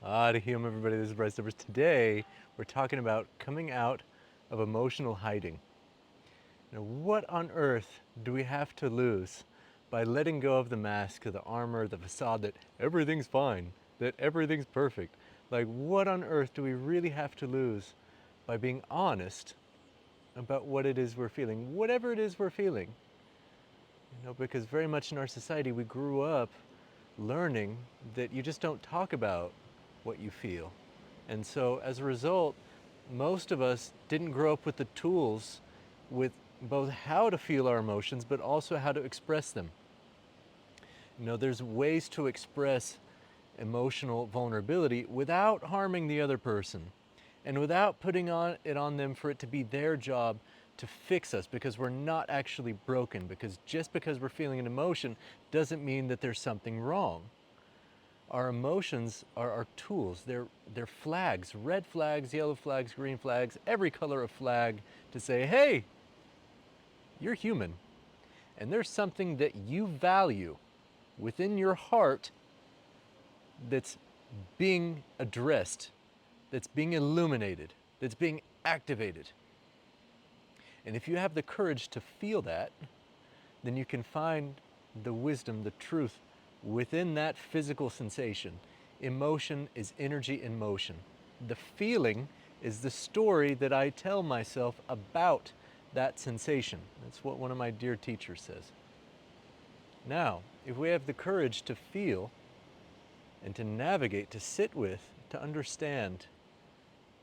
To hum, everybody. This is Bryce Divers. Today, we're talking about coming out of emotional hiding. Now, what on earth do we have to lose by letting go of the mask, the armor, the facade that everything's fine, that everything's perfect? Like, what on earth do we really have to lose by being honest about what it is we're feeling, whatever it is we're feeling? Because very much in our society, we grew up learning that you just don't talk about what you feel. And so as a result, most of us didn't grow up with the tools with both how to feel our emotions, but also how to express them. There's ways to express emotional vulnerability without harming the other person and without putting it on them for it to be their job to fix us, because we're not actually broken, because just because we're feeling an emotion doesn't mean that there's something wrong. Our emotions are our tools. They're flags, red flags, yellow flags, green flags, every color of flag to say, hey, you're human. And there's something that you value within your heart that's being addressed, that's being illuminated, that's being activated. And if you have the courage to feel that, then you can find the wisdom, the truth within that physical sensation. Emotion is energy in motion. The feeling is the story that I tell myself about that sensation. That's what one of my dear teachers says. Now, if we have the courage to feel and to navigate, to sit with, to understand,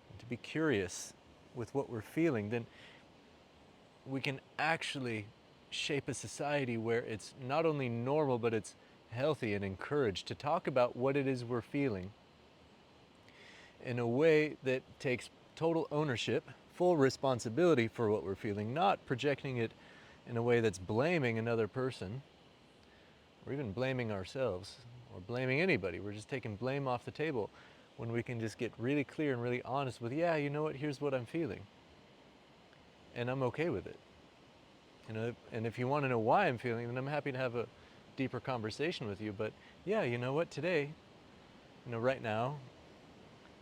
and to be curious with what we're feeling, then we can actually shape a society where it's not only normal, but it's healthy and encouraged to talk about what it is we're feeling in a way that takes total ownership, full responsibility for what we're feeling, not projecting it in a way that's blaming another person or even blaming ourselves or blaming anybody. We're just taking blame off the table when we can just get really clear and really honest with, yeah, you know what, here's what I'm feeling. And I'm okay with it. And if you want to know why I'm feeling, then I'm happy to have a deeper conversation with you. But yeah, you know what, today, right now,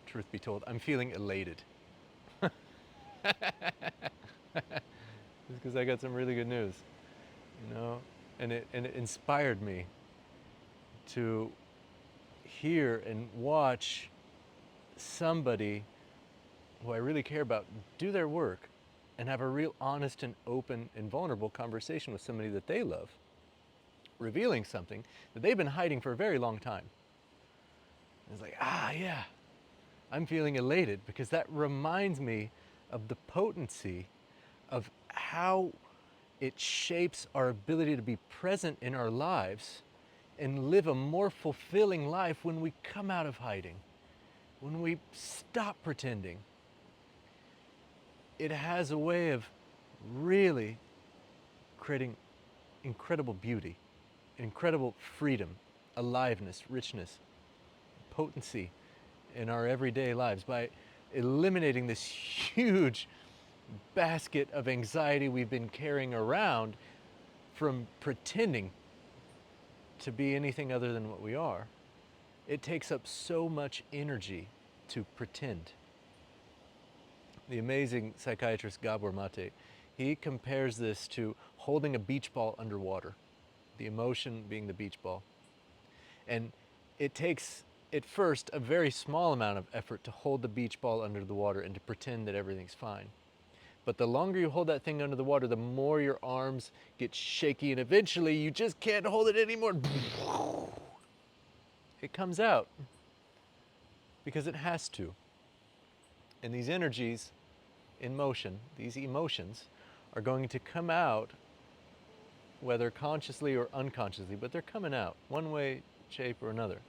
truth be told, I'm feeling elated. Because I got some really good news, you know, and it inspired me to hear and watch somebody who I really care about do their work and have a real honest and open and vulnerable conversation with somebody that they love, revealing something that they've been hiding for a very long time. And it's like, yeah, I'm feeling elated because that reminds me of the potency of how it shapes our ability to be present in our lives and live a more fulfilling life when we come out of hiding, when we stop pretending. It has a way of really creating incredible beauty, incredible freedom, aliveness, richness, potency in our everyday lives by eliminating this huge basket of anxiety we've been carrying around from pretending to be anything other than what we are. It takes up so much energy to pretend. The amazing psychiatrist Gabor Mate, he compares this to holding a beach ball underwater, the emotion being the beach ball. And it takes, at first, a very small amount of effort to hold the beach ball under the water and to pretend that everything's fine. But the longer you hold that thing under the water, the more your arms get shaky, and eventually you just can't hold it anymore. It comes out because it has to. And these energies in motion, these emotions, are going to come out, whether consciously or unconsciously, but they're coming out one way, shape, or another.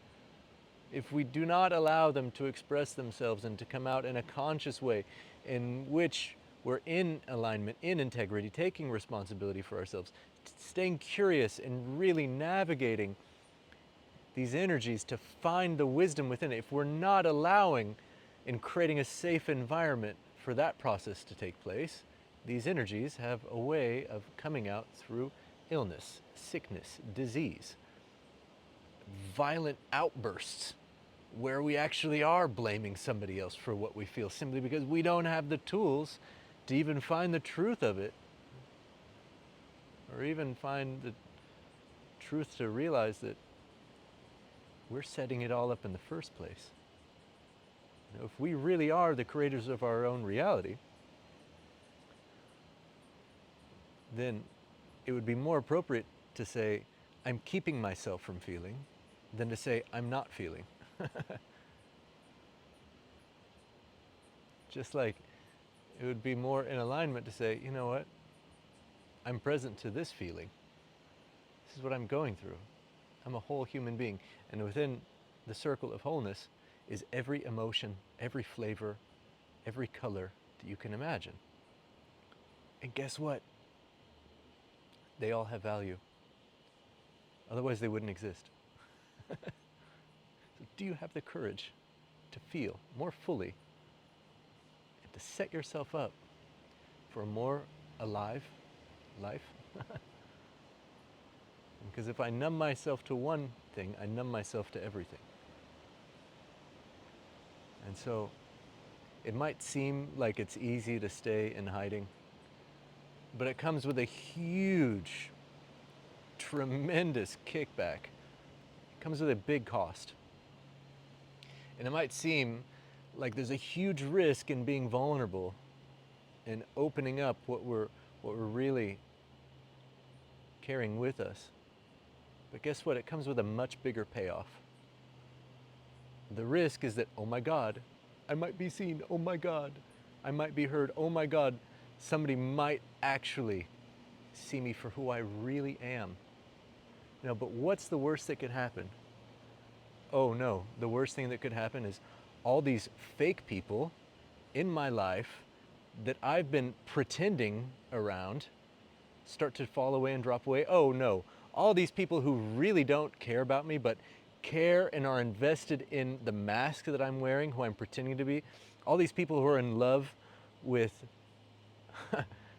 If we do not allow them to express themselves and to come out in a conscious way in which we're in alignment, in integrity, taking responsibility for ourselves, staying curious and really navigating these energies to find the wisdom within it, if we're not allowing and creating a safe environment for that process to take place, these energies have a way of coming out through illness, sickness, disease, violent outbursts where we actually are blaming somebody else for what we feel simply because we don't have the tools to even find the truth of it, or even find the truth to realize that we're setting it all up in the first place. You know, if we really are the creators of our own reality, then it would be more appropriate to say, I'm keeping myself from feeling, than to say, I'm not feeling. Just like it would be more in alignment to say, you know what, I'm present to this feeling. This is what I'm going through. I'm a whole human being. And within the circle of wholeness is every emotion, every flavor, every color that you can imagine. And guess what? They all have value. Otherwise, they wouldn't exist. So do you have the courage to feel more fully and to set yourself up for a more alive life? Because if I numb myself to one thing, I numb myself to everything. And so it might seem like it's easy to stay in hiding, but it comes with a huge, tremendous kickback. It comes with a big cost. And it might seem like there's a huge risk in being vulnerable and opening up what we're really carrying with us. But guess what? It comes with a much bigger payoff. The risk is that, oh my God, I might be seen. Oh my God, I might be heard. Oh my God, somebody might actually see me for who I really am. You know, but what's the worst that could happen? Oh no, the worst thing that could happen is all these fake people in my life that I've been pretending around start to fall away and drop away. Oh no, all these people who really don't care about me but care and are invested in the mask that I'm wearing, who I'm pretending to be, all these people who are in love with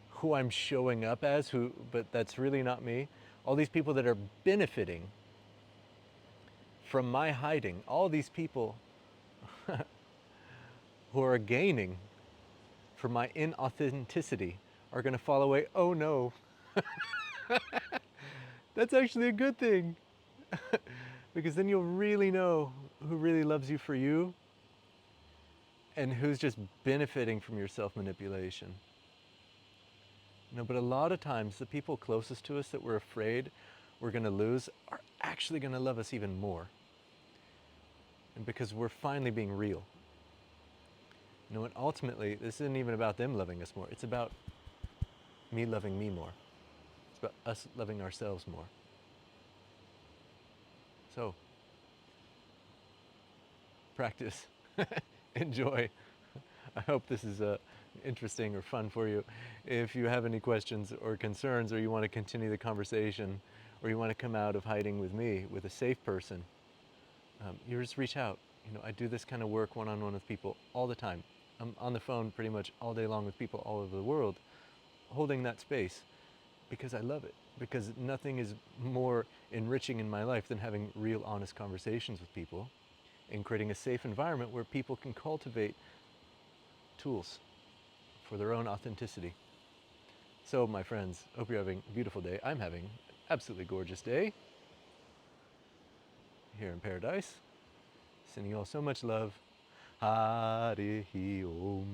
who I'm showing up as, but that's really not me, all these people that are benefiting from my hiding, all these people who are gaining from my inauthenticity are going to fall away. Oh no, that's actually a good thing. Because then you'll really know who really loves you for you and who's just benefiting from your self-manipulation. No, but a lot of times the people closest to us that we're afraid we're going to lose are actually going to love us even more. And because we're finally being real. You know, and ultimately, this isn't even about them loving us more. It's about me loving me more. It's about us loving ourselves more. So, practice, enjoy. I hope this is interesting or fun for you. If you have any questions or concerns, or you want to continue the conversation, or you want to come out of hiding with me, with a safe person, you just reach out. You know, I do this kind of work one-on-one with people all the time. I'm on the phone pretty much all day long with people all over the world, holding that space because I love it. Because nothing is more enriching in my life than having real, honest conversations with people and creating a safe environment where people can cultivate tools for their own authenticity. So, my friends, hope you're having a beautiful day. I'm having an absolutely gorgeous day here in paradise. Sending you all so much love. Hare Om.